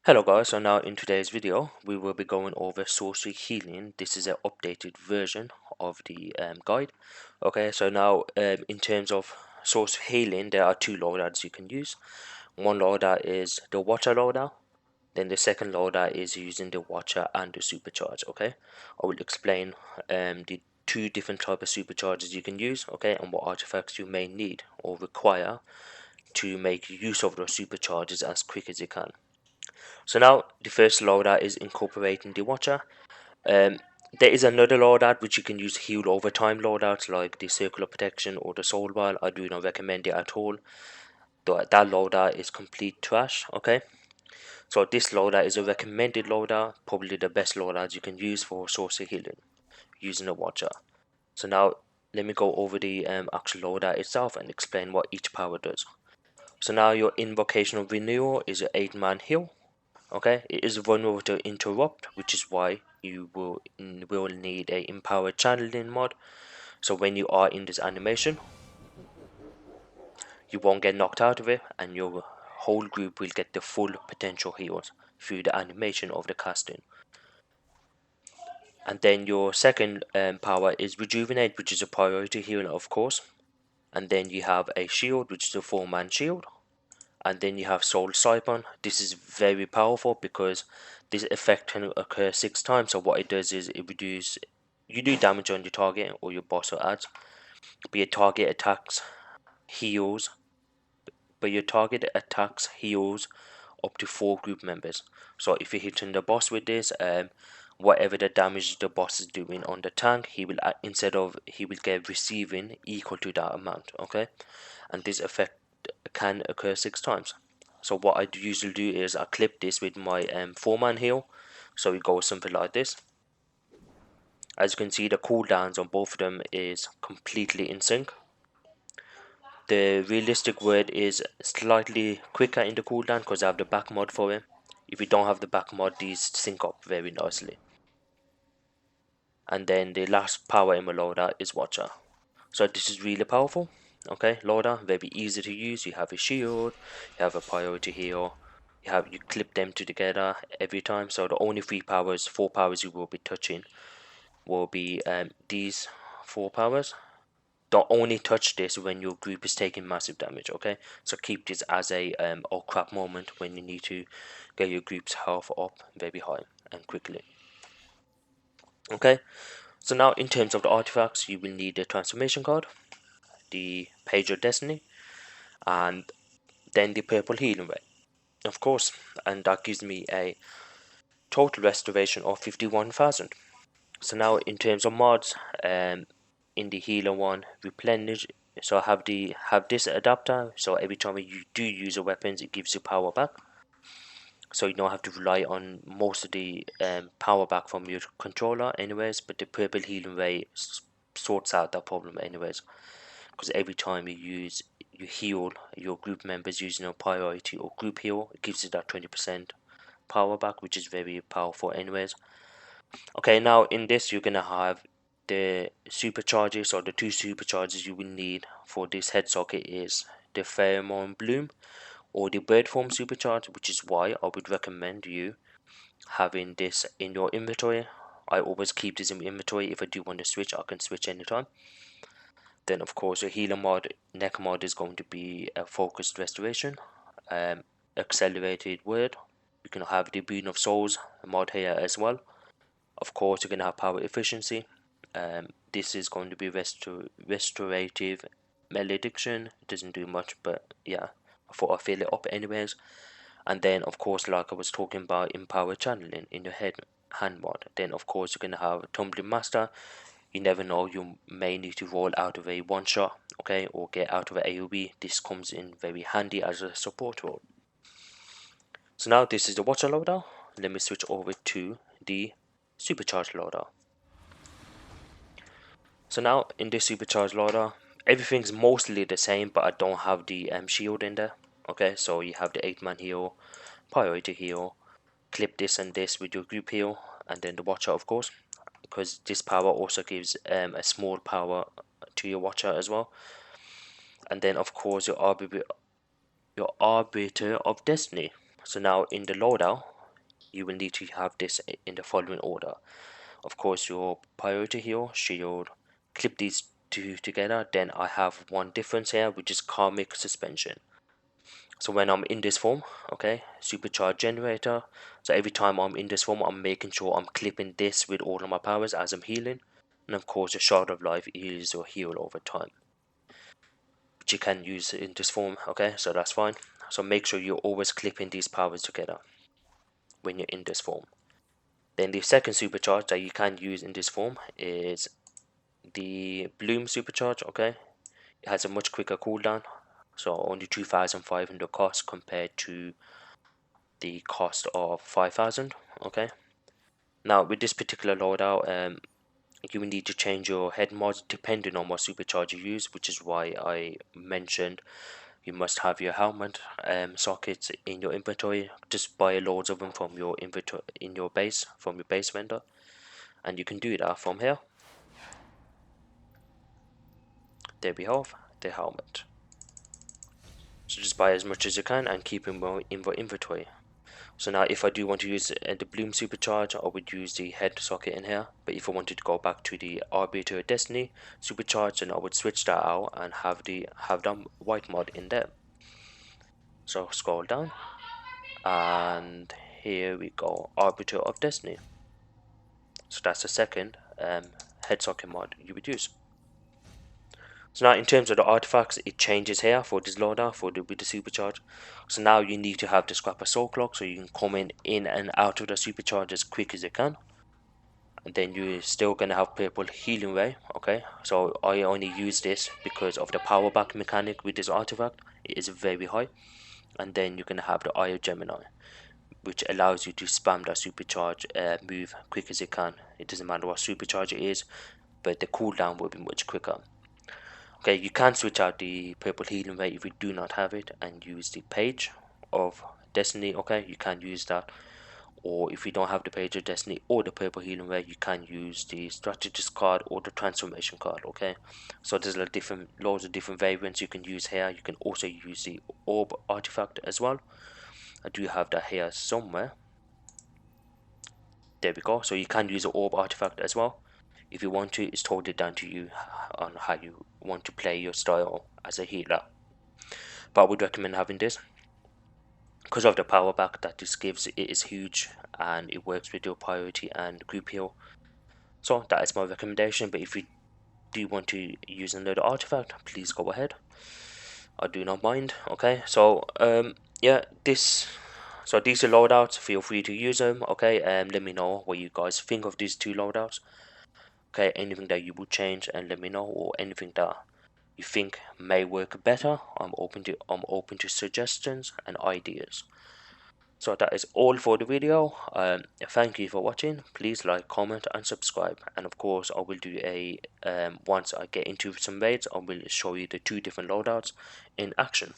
Hello guys, so now in today's video we will be going over Sorcery Healing. This is an updated version of the guide. Okay, so now in terms of Sorcery Healing, there are two loadouts you can use. One loadout is the Watcher loadout, then the second loadout is using the Watcher and the Supercharge. Okay, I will explain the two different type of supercharges you can use, okay, and what artifacts you may need or require to make use of those supercharges as quick as you can. So now the first loadout is incorporating the Watcher. Um, there is another loadout which you can use heal over time loadouts like the Circle of Protection or the Soul Vial. I do not recommend it at all. That loadout is complete trash. Okay, so this loadout is a recommended loadout, probably the best loadout you can use for sorcery healing using a Watcher. So now let me go over the actual loadout itself and explain what each power does. So now your Invocational Renewal is an 8-man heal. Okay, it is vulnerable to interrupt, which is why you will need a empowered channeling mod. So when you are in this animation, you won't get knocked out of it, and your whole group will get the full potential heals through the animation of the casting. And then your second power is Rejuvenate, which is a priority heal, of course. And then you have a shield, which is a 4-man shield. And then you have Soul Siphon. This is very powerful because this effect can occur 6 times. So what it does is it reduces, you do damage on your target or your boss or adds, but your target attacks heals, up to 4 group members. So if you're hitting the boss with this, whatever the damage the boss is doing on the tank, he will he will get receiving equal to that amount. Okay, and this effect can occur 6 times. So what I usually do is I clip this with my 4-man heal. So it goes something like this. As you can see, the cooldowns on both of them is completely in sync. The realistic word is slightly quicker in the cooldown because I have the back mod for it. If you don't have the back mod, these sync up very nicely. And then the last power in my loader is Watcher. So this is really powerful. Okay, loader, very easy to use. You have a shield, you have a priority heal, you clip them together every time. So the only 4 powers you will be touching will be these 4 powers. Don't only touch this when your group is taking massive damage. Okay, so keep this as a oh crap moment when you need to get your group's health up very high and quickly. Okay, so now in terms of the artifacts, you will need the transformation card, the page of destiny, and then the purple healing ray, of course, and that gives me a total restoration of 51,000. So now in terms of mods, in the healer one, replenish. So I have this adapter. So every time you do use a weapon, it gives you power back. So you don't have to rely on most of the power back from your controller, anyways. But the purple healing ray sorts out that problem, anyways. Because every time you heal your group members using a priority or group heal, it gives you that 20% power back, which is very powerful, anyways. Okay, now in this you're gonna have the supercharges, or the 2 supercharges you will need for this head socket is the pheromone bloom or the bird form supercharge, which is why I would recommend you having this in your inventory. I always keep this in inventory. If I do want to switch, I can switch anytime. Then of course your healer mod, neck mod is going to be a focused restoration, accelerated word. You can have the boon of souls mod here as well. Of course, you're going to have power efficiency. This is going to be restorative malediction. It doesn't do much, but yeah, I thought I'd fill it up anyways. And then, of course, like I was talking about, empower channeling in your hand mod. Then, of course, you're going to have tumbling master. You never know, you may need to roll out of a one shot, okay, or get out of an AoE. This comes in very handy as a support role. So now this is the Watcher loader. Let me switch over to the Supercharged Loader. So now in this Supercharged Loader, everything's mostly the same, but I don't have the shield in there. Okay, so you have the 8-man heal, priority heal, clip this and this with your group heal, and then the Watcher, of course, because this power also gives a small power to your Watcher as well. And then of course your Arbiter of Destiny. So now in the loadout, you will need to have this in the following order. Of course, your priority hero, shield, clip these two together. Then I have one difference here, which is karmic suspension. So when I'm in this form, okay, supercharge generator. So every time I'm in this form, I'm making sure I'm clipping this with all of my powers as I'm healing. And of course, a shard of life is your heal over time, which you can use in this form, okay, so that's fine. So make sure you're always clipping these powers together when you're in this form. Then the second supercharge that you can use in this form is the Bloom Supercharge, okay. It has a much quicker cooldown, so only 2,500 cost compared to the cost of 5,000, okay. Now with this particular loadout, you will need to change your head mods depending on what supercharge you use, which is why I mentioned you must have your helmet sockets in your inventory. Just buy loads of them from your inventory in your base, from your base vendor, and you can do that from here. There we have the helmet. So just buy as much as you can and keep in your inventory. So now if I do want to use the Bloom Supercharge, I would use the head socket in here. But if I wanted to go back to the Arbiter Destiny Supercharge, then I would switch that out and have the white mod in there. So scroll down, and here we go, Arbiter of Destiny. So that's the second head socket mod you would use. So now in terms of the artifacts, it changes here for this loader with the supercharge. So now you need to have the scrapper soul clock so you can come in and out of the supercharge as quick as you can. And then you're still gonna have purple healing ray, okay. So I only use this because of the power back mechanic with this artifact. It is very high. And then you're gonna have the Eye of Gemini, which allows you to spam that supercharge move quick as you can. It doesn't matter what supercharge it is, but the cooldown will be much quicker. Okay, you can switch out the purple healing ray if you do not have it and use the page of Destiny, okay, you can use that. Or if you don't have the page of Destiny or the purple healing ray, you can use the strategist card or the transformation card, okay. So there's loads of different variants you can use here. You can also use the orb artifact as well. I do have that here somewhere. There we go. So you can use the orb artifact as well if you want to. It's totally down to you on how you want to play your style as a healer, but I would recommend having this because of the power back that this gives. It is huge and it works with your priority and group heal. So that is my recommendation, but if you do want to use another artifact, please go ahead. I do not mind, okay. So yeah, these are loadouts. Feel free to use them, okay. Let me know what you guys think of these two loadouts, okay. Anything that you would change, and let me know, or anything that you think may work better. I'm open to suggestions and ideas. So that is all for the video. Thank you for watching. Please like, comment, and subscribe. And of course, I will do a once I get into some raids, I will show you the two different loadouts in action.